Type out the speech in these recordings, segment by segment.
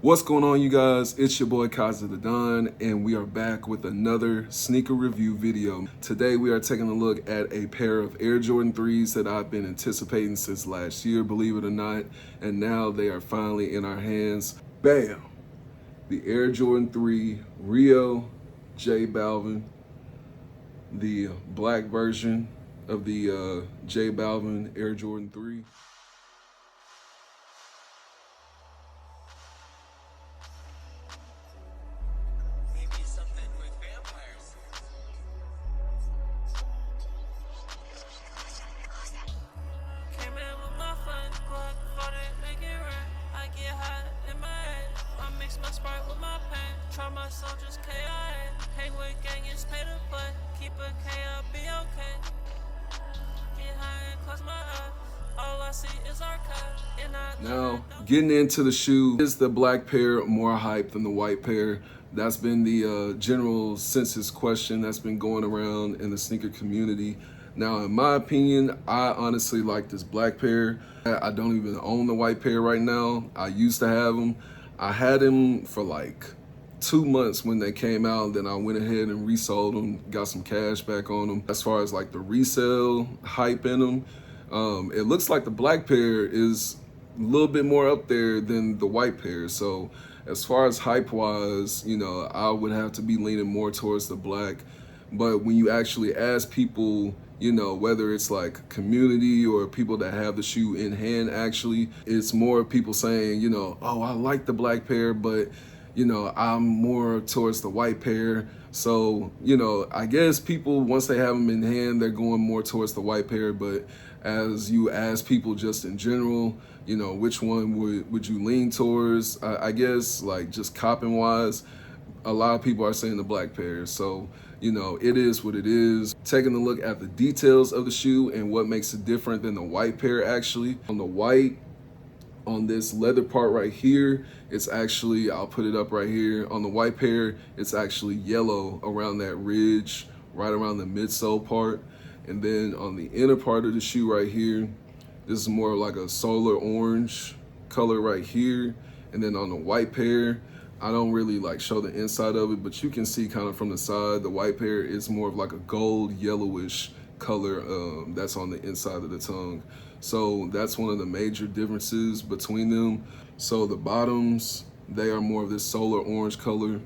What's going on, you guys? It's your boy Kaza the Don, and we are back with another sneaker review video. Today we are taking a look at a pair of Air Jordan 3s that I've been anticipating since last year, believe it or not, and now they are finally in our hands. Bam! The Air Jordan 3 Rio J Balvin, the black version of the J Balvin Air Jordan 3. Try my soldiers KIA. Hang with gang, it's pay to play. Keep a K, I'll be okay. Get high and close my eyes. All I see is our cut. Now, getting into the shoe, is the black pair more hype than the white pair? That's been the general census question that's been going around in the sneaker community. Now, in my opinion, I honestly like this black pair. I don't even own the white pair right now. I used to have them. I had them for like 2 months when they came out, then I went ahead and resold them, got some cash back on them. As far as like the resale hype in them, it looks like the black pair is a little bit more up there than the white pair. So as far as hype wise, you know, I would have to be leaning more towards the black. But when you actually ask people, you know, whether it's like community or people that have the shoe in hand, actually, it's more people saying, you know, oh, I like the black pair, but you know, I'm more towards the white pair. So, you know, I guess people, once they have them in hand, they're going more towards the white pair. But as you ask people just in general, you know, which one would you lean towards? I guess like just copping wise, a lot of people are saying the black pair. So, you know, it is what it is. Taking a look at the details of the shoe and what makes it different than the white pair actually. On the white, on this leather part right here, it's actually, I'll put it up right here. On the white pair, it's actually yellow around that ridge, right around the midsole part. And then on the inner part of the shoe right here, this is more like a solar orange color right here. And then on the white pair, I don't really like show the inside of it, but you can see kind of from the side, the white pair is more of like a gold yellowish color that's on the inside of the tongue. So that's one of the major differences between them. So the bottoms, they are more of this solar orange color.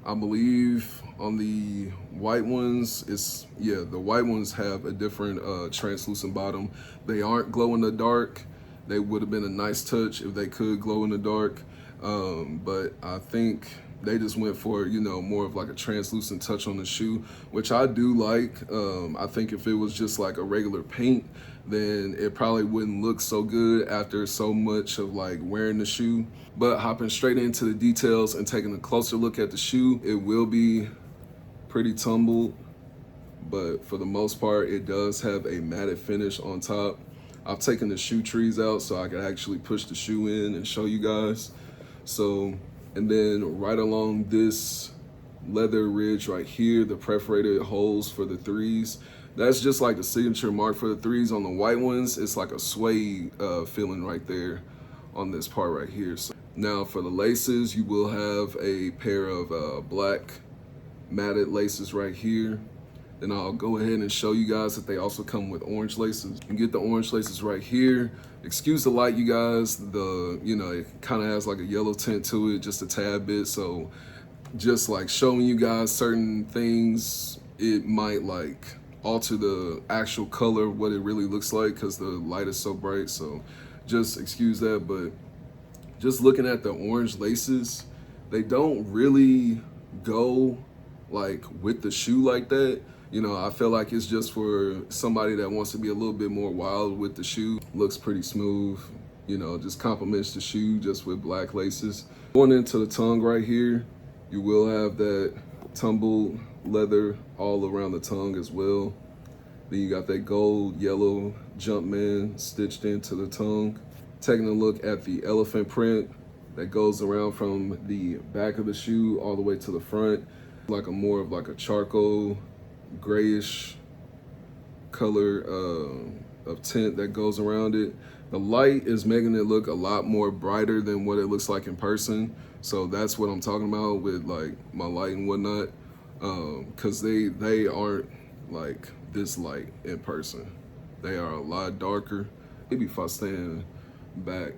I believe on the white ones, the white ones have a different translucent bottom. They aren't glow in the dark. They would have been a nice touch if they could glow in the dark. But I think they just went for, you know, more of like a translucent touch on the shoe, which I do like. I think if it was just like a regular paint, then it probably wouldn't look so good after so much of like wearing the shoe. But hopping straight into the details and taking a closer look at the shoe, it will be pretty tumbled, but for the most part, it does have a matted finish on top. I've taken the shoe trees out so I can actually push the shoe in and show you guys. So, and then right along this leather ridge right here, the perforated holes for the threes, that's just like the signature mark for the threes. On the white ones, it's like a suede feeling right there on this part right here. So now for the laces, you will have a pair of black matted laces right here. Then I'll go ahead and show you guys that they also come with orange laces. You get the orange laces right here. Excuse the light, you guys. You know, it kind of has like a yellow tint to it, just a tad bit. So just like showing you guys certain things, it might like alter the actual color, what it really looks like, because the light is so bright. So just excuse that. But just looking at the orange laces, they don't really go like with the shoe like that. You know, I feel like it's just for somebody that wants to be a little bit more wild with the shoe. Looks pretty smooth, you know, just complements the shoe just with black laces. Going into the tongue right here, you will have that tumbled leather all around the tongue as well. Then you got that gold yellow Jumpman stitched into the tongue. Taking a look at the elephant print that goes around from the back of the shoe all the way to the front, like a more of like a charcoal grayish color of tint that goes around it. The light is making it look a lot more brighter than what it looks like in person. So that's what I'm talking about with like my light and whatnot. Cause they aren't like this light in person. They are a lot darker. Maybe if I stand back,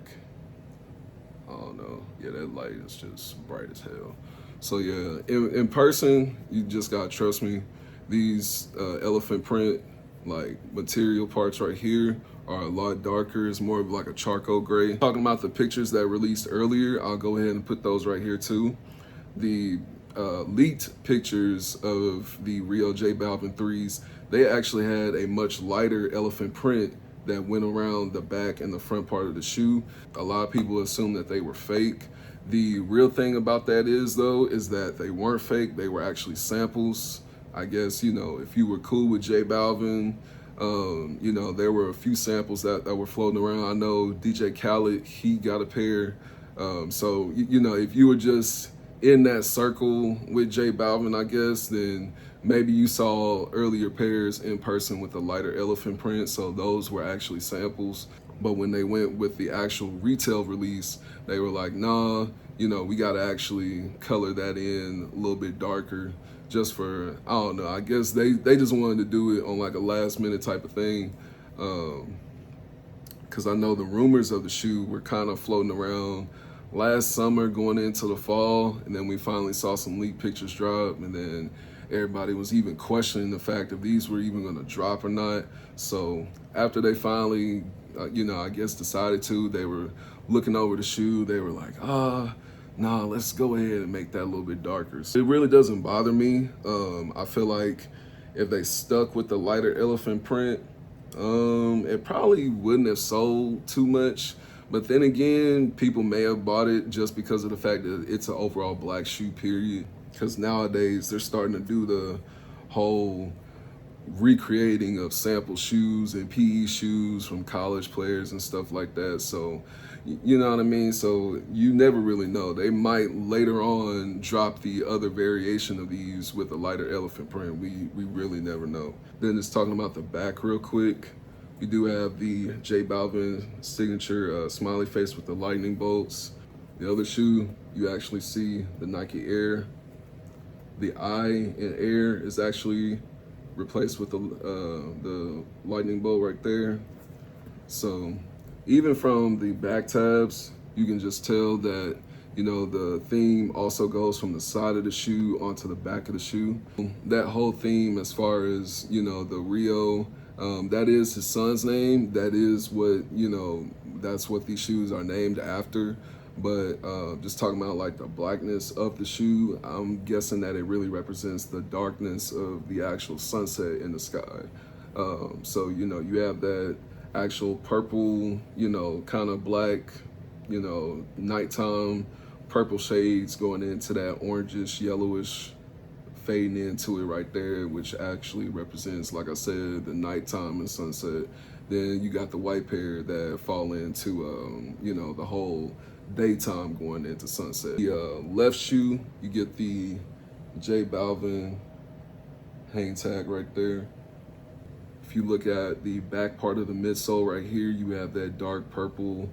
I don't know. Yeah, that light is just bright as hell. So yeah, in person, you just gotta trust me. These elephant print like material parts right here are a lot darker. It's more of like a charcoal gray. Talking about the pictures that released earlier, I'll go ahead and put those right here too. The leaked pictures of the Rio J Balvin 3s, they actually had a much lighter elephant print that went around the back and the front part of the shoe. A lot of people assume that they were fake. The real thing about that is though, is that they weren't fake, they were actually samples. I guess, you know, if you were cool with J Balvin, you know, there were a few samples that were floating around. I know DJ Khaled, he got a pair. So, you know, if you were just in that circle with J Balvin, I guess, then maybe you saw earlier pairs in person with the lighter elephant print. So those were actually samples. But when they went with the actual retail release, they were like, nah, you know, we got to actually color that in a little bit darker just for, I don't know, I guess they just wanted to do it on like a last minute type of thing. Because I know the rumors of the shoe were kind of floating around last summer going into the fall, and then we finally saw some leaked pictures drop, and then everybody was even questioning the fact if these were even going to drop or not. So after they finally, you know, I guess decided to, they were looking over the shoe, they were like, nah, let's go ahead and make that a little bit darker. So it really doesn't bother me. I feel like if they stuck with the lighter elephant print, it probably wouldn't have sold too much. But then again, people may have bought it just because of the fact that it's an overall black shoe, period. Because nowadays they're starting to do the whole recreating of sample shoes and PE shoes from college players and stuff like that. So, you know what I mean? So you never really know. They might later on drop the other variation of these with a lighter elephant print. We really never know. Then just talking about the back real quick. We do have the J Balvin signature smiley face with the lightning bolts. The other shoe, you actually see the Nike Air. The I in Air is actually replaced with the lightning bolt right there. So even from the back tabs, you can just tell that, you know, the theme also goes from the side of the shoe onto the back of the shoe. That whole theme, as far as, you know, the Rio, that is his son's name. That is what, you know, that's what these shoes are named after. But just talking about like the blackness of the shoe, I'm guessing that it really represents the darkness of the actual sunset in the sky. So, you know, you have that actual purple, you know, kind of black, you know, nighttime purple shades going into that orangish, yellowish, fading into it right there, which actually represents, like I said, the nighttime and sunset. Then you got the white pair that fall into, you know, the whole daytime going into sunset. The left shoe, you get the J Balvin hang tag right there. If you look at the back part of the midsole right here, you have that dark purple,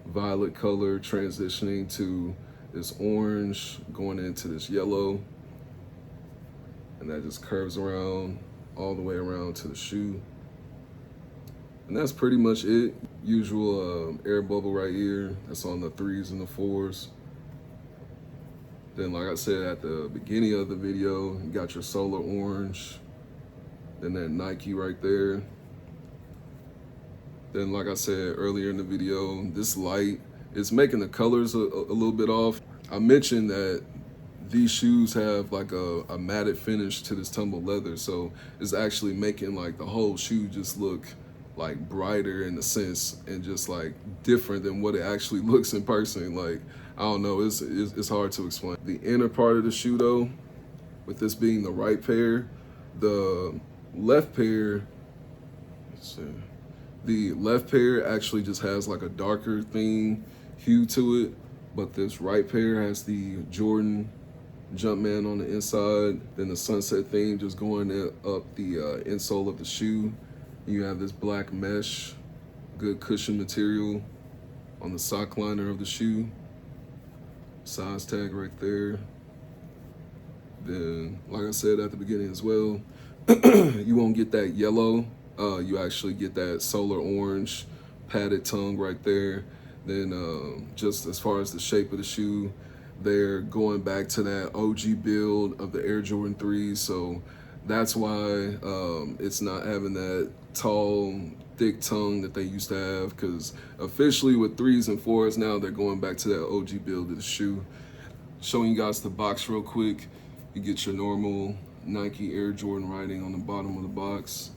violet color transitioning to this orange going into this yellow. And that just curves around all the way around to the shoe. And that's pretty much it. Usual air bubble right here. That's on the 3s and the 4s. Then, like I said at the beginning of the video, you got your solar orange. Then that Nike right there. Then, like I said earlier in the video, this light is making the colors a little bit off. I mentioned that these shoes have like a matted finish to this tumbled leather. So it's actually making like the whole shoe just look like brighter in a sense and just like different than what it actually looks in person. Like, I don't know, it's hard to explain. The inner part of the shoe though, with this being the right pair, the left pair, let's see, the left pair actually just has like a darker theme hue to it, but this right pair has the Jordan Jumpman on the inside, then the sunset theme just going up the insole of the shoe. You have this black mesh Good cushion material on the sock liner of the shoe. Size tag right there. Then, like I said at the beginning as well, you won't get that yellow. You actually get that solar orange padded tongue right there. Then just as far as the shape of the shoe, they're going back to that OG build of the Air Jordan 3s. So that's why it's not having that tall, thick tongue that they used to have, because officially with 3s and 4s now, they're going back to that OG build of the shoe. Showing you guys the box real quick. You get your normal Nike Air Jordan writing on the bottom of the box.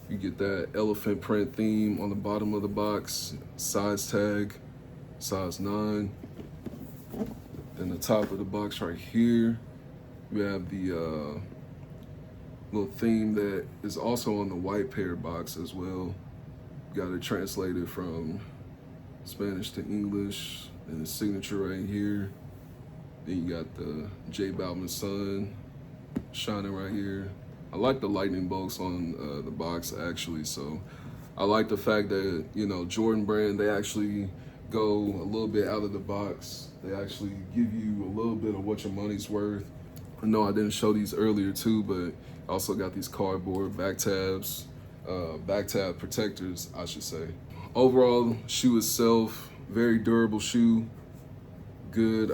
You get that elephant print theme on the bottom of the box. Size tag, size 9. Then the top of the box right here, you have the little theme that is also on the white pair box as well. Got it translated from Spanish to English, and the signature right here. Then you got the J Balvin sun shining right here. I like the lightning bolts on the box actually, so I like the fact that, you know, Jordan brand, they actually go a little bit out of the box. They actually give you a little bit of what your money's worth. I know I didn't show these earlier too, but I also got these cardboard back tabs, back tab protectors, I should say. Overall, shoe itself, very durable shoe, good,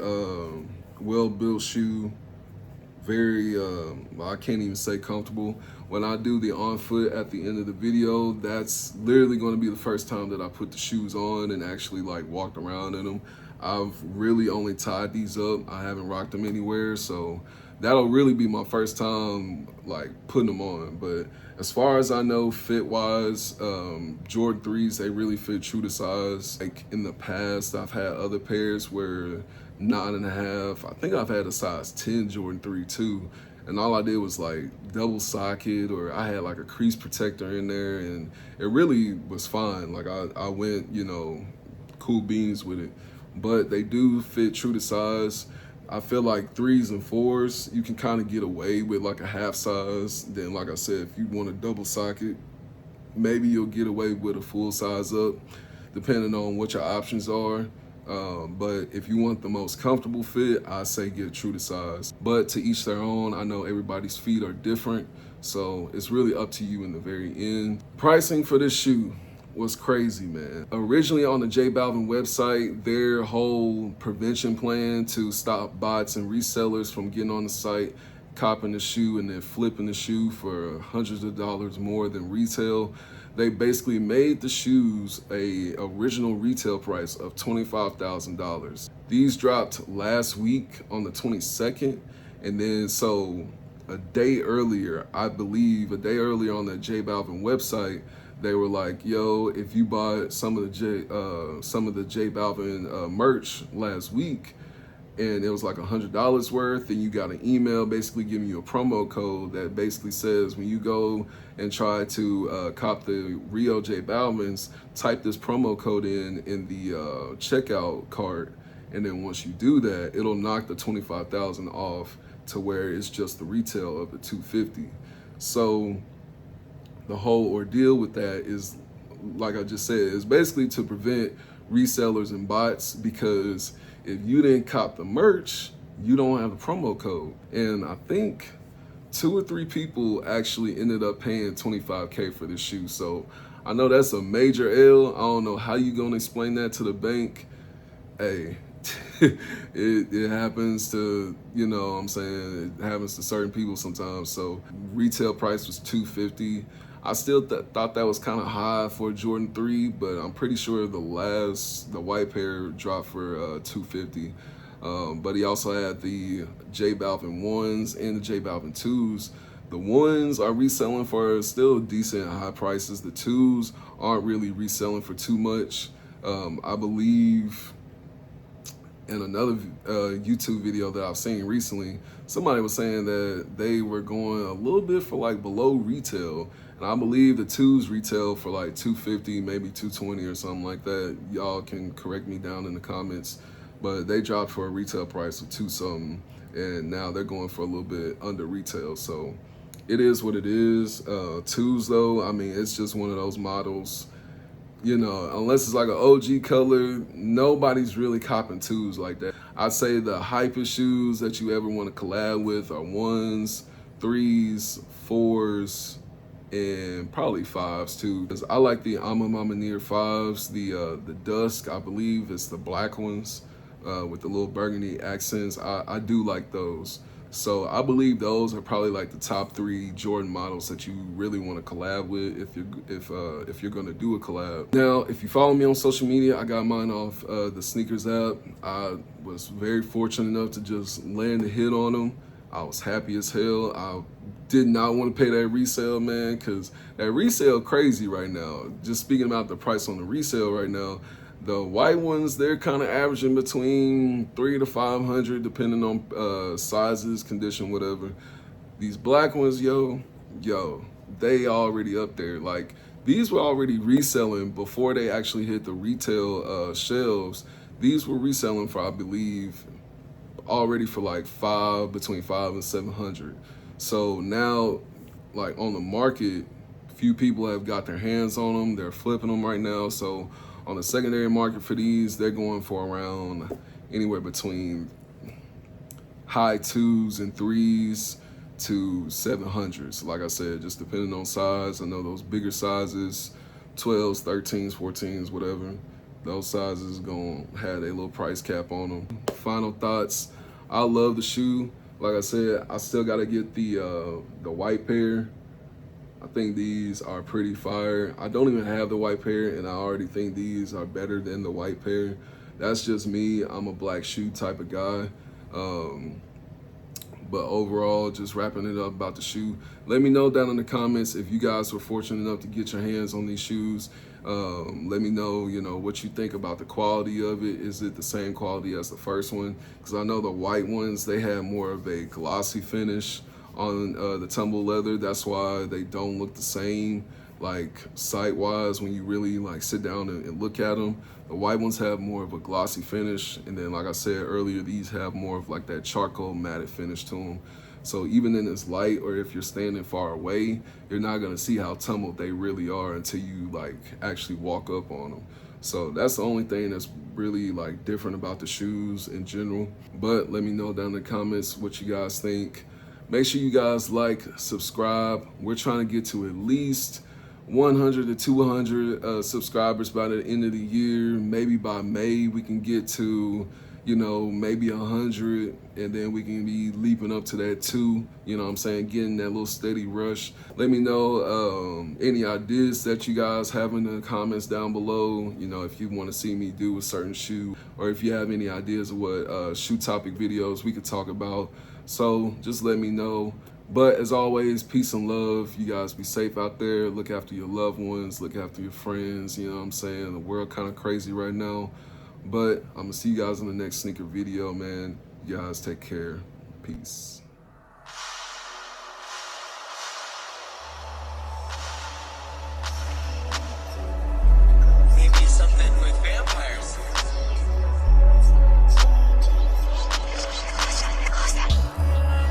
well-built shoe, very, I can't even say comfortable. When I do the on foot at the end of the video, that's literally going to be the first time that I put the shoes on and actually like walked around in them. I've really only tied these up. I haven't rocked them anywhere, so that'll really be my first time like putting them on. But as far as I know, fit wise, Jordan 3s, they really fit true to size. Like in the past, I've had other pairs where 9.5. I think I've had a size 10 Jordan 3 too, and all I did was like double socket, or I had like a crease protector in there, and it really was fine. Like I went, you know, cool beans with it. But they do fit true to size. I feel like 3s and 4s, you can kind of get away with like a half size. Then, like I said, if you want a double socket, maybe you'll get away with a full size up, depending on what your options are. But if you want the most comfortable fit, I say get true to size. But to each their own. I know everybody's feet are different, so it's really up to you in the very end. Pricing for this shoe was crazy, man. Originally on the J Balvin website, their whole prevention plan to stop bots and resellers from getting on the site, copping the shoe and then flipping the shoe for hundreds of dollars more than retail, they basically made the shoes a original retail price of $25,000. These dropped last week on the 22nd, and then so a day earlier, I believe a day earlier on the J Balvin website, they were like, yo, if you bought some of the J Balvin merch last week, and it was like $100 worth, and you got an email basically giving you a promo code that basically says when you go and try to cop the Rio J Balvins, type this promo code in the checkout cart, and then once you do that, it'll knock the $25,000 off to where it's just the retail of the $250. So the whole ordeal with that is, like I just said, is basically to prevent resellers and bots, because if you didn't cop the merch, you don't have the promo code. And I think 2 or 3 people actually ended up paying $25K for this shoe. So I know that's a major L. I don't know how you gonna explain that to the bank. Hey, it happens to, you know what I'm saying, it happens to certain people sometimes. So retail price was $250. I still thought that was kind of high for a Jordan 3, but I'm pretty sure the white pair dropped for $250. But he also had the J Balvin 1s and the J Balvin 2s. The 1s are reselling for still decent high prices. The 2s aren't really reselling for too much. I believe in another YouTube video that I've seen recently, somebody was saying that they were going a little bit for like below retail. And I believe the 2s retail for like $250, maybe $220 or something like that. Y'all can correct me down in the comments. But they dropped for a retail price of $2 something, and now they're going for a little bit under retail. So it is what it is. 2s though, I mean, it's just one of those models. You know, unless it's like an OG color, nobody's really copping 2s like that. I'd say the hypest shoes that you ever want to collab with are 1s, 3s, 4s, and probably 5s too. Because I like the Mama Near 5s, the Dusk, I believe it's the black ones with the little burgundy accents. I do like those. So I believe those are probably like the top 3 Jordan models that you really want to collab with if you're gonna do a collab. Now, if you follow me on social media, I got mine off the Sneakers app. I was very fortunate enough to just land a hit on them. I was happy as hell. I did not want to pay that resale, man, because that resale crazy right now. Just speaking about the price on the resale right now, the white ones, they're kind of averaging between $300 to $500, depending on sizes, condition, whatever. These black ones, yo, they already up there. Like, these were already reselling before they actually hit the retail shelves. These were reselling for, I believe, already for like between $500 and $700. So now, like, on the market, few people have got their hands on them. They're flipping them right now. So on the secondary market for these, they're going for around anywhere between high 2s and 3s to 700s. Like I said, just depending on size. I know those bigger sizes, 12s, 13s, 14s, whatever, those sizes gonna have a little price cap on them. Final thoughts, I love the shoe. Like I said, I still gotta get the white pair. I think these are pretty fire. I don't even have the white pair, and I already think these are better than the white pair. That's just me. I'm a black shoe type of guy. But overall, just wrapping it up about the shoe. Let me know down in the comments if you guys were fortunate enough to get your hands on these shoes. Let me know, what you think about the quality of it. Is it the same quality as the first one? Because I know the white ones, they have more of a glossy finish on the tumble leather. That's why they don't look the same, like sight-wise, when you really like sit down and look at them. The white ones have more of a glossy finish, and then, like I said earlier, these have more of like that charcoal matted finish to them. So even in this light, or if you're standing far away, you're not gonna see how tumbled they really are until you like actually walk up on them. So that's the only thing that's really like different about the shoes in general. But let me know down in the comments what you guys think. Make sure you guys like, subscribe. We're trying to get to at least 100 to 200 subscribers by the end of the year. Maybe by May we can get to, maybe 100, and then we can be leaping up to that 2. You know what I'm saying? Getting that little steady rush. Let me know any ideas that you guys have in the comments down below. If you want to see me do a certain shoe, or if you have any ideas of what shoe topic videos we could talk about. So just let me know. But as always, peace and love. You guys be safe out there. Look after your loved ones. Look after your friends. You know what I'm saying? The world kind of crazy right now. But I'm going to see you guys in the next sneaker video, man. You guys take care. Peace. Maybe something with vampires.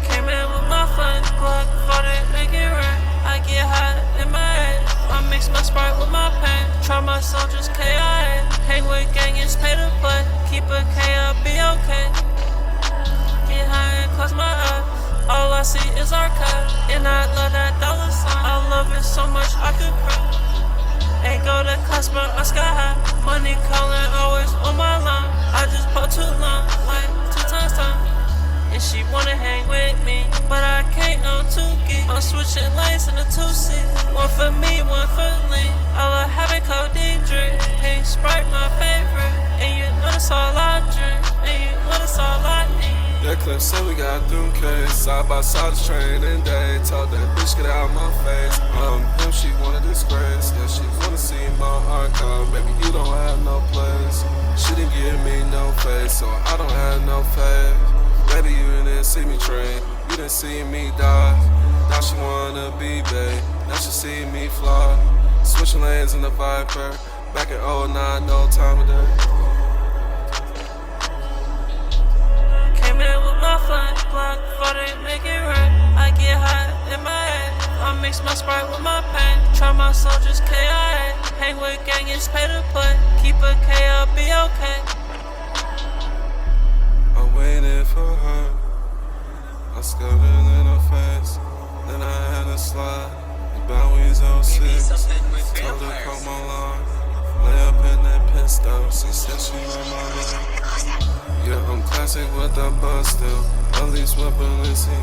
Came in with my fun Glock, thought it make it rain. I get hot in my head. I mix my Sprite with my pain. Try my soldiers KIA. Hang with gang, it's pay to play. Keep a K, I'll be okay. Get high and close my eyes. All I see is our cut. And I love that dollar sign. I love it so much I could cry. Ain't go to class, but I sky high. Money calling, always on my line. I just put 2 lines, like 2 times time. And she wanna hang with me, but I can't, I'm too geek. I'm switching lanes in the 2-seat. One for me, one for lean. I love having codeine drink. Pink Sprite, my favorite. And you know that's all I drink. And you know that's all I need. That clip said we got them case. Side by side, this training day. Told that bitch get out my face. Him, she wanna disgrace. Yeah, she wanna see my archive. Baby, you don't have no place. She didn't give me no face, so I don't have no faith. Baby, you didn't see me train. You didn't see me die. Now she wanna be babe. Now she see me fly. Switching lanes in the Viper. Back in 09, no time of day. Came in with my fun Glock, thought it make it rain. I get hot in my head. I mix my Sprite with my pain. Try my soldiers KIA. Hang with gang, it's pay to play. Keep a K, I'll be okay. I waited for her. I scouted in her face. Then I had to slide. The Bowie's 06. Told her call my line. Lay up in that pistol. She said she on my line. Yeah, I'm classic with the bus still. At least with Balenci.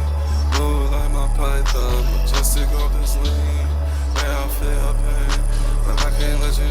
Move like my python. Majestic on this lean. Yeah, I feel pain. But I can't let you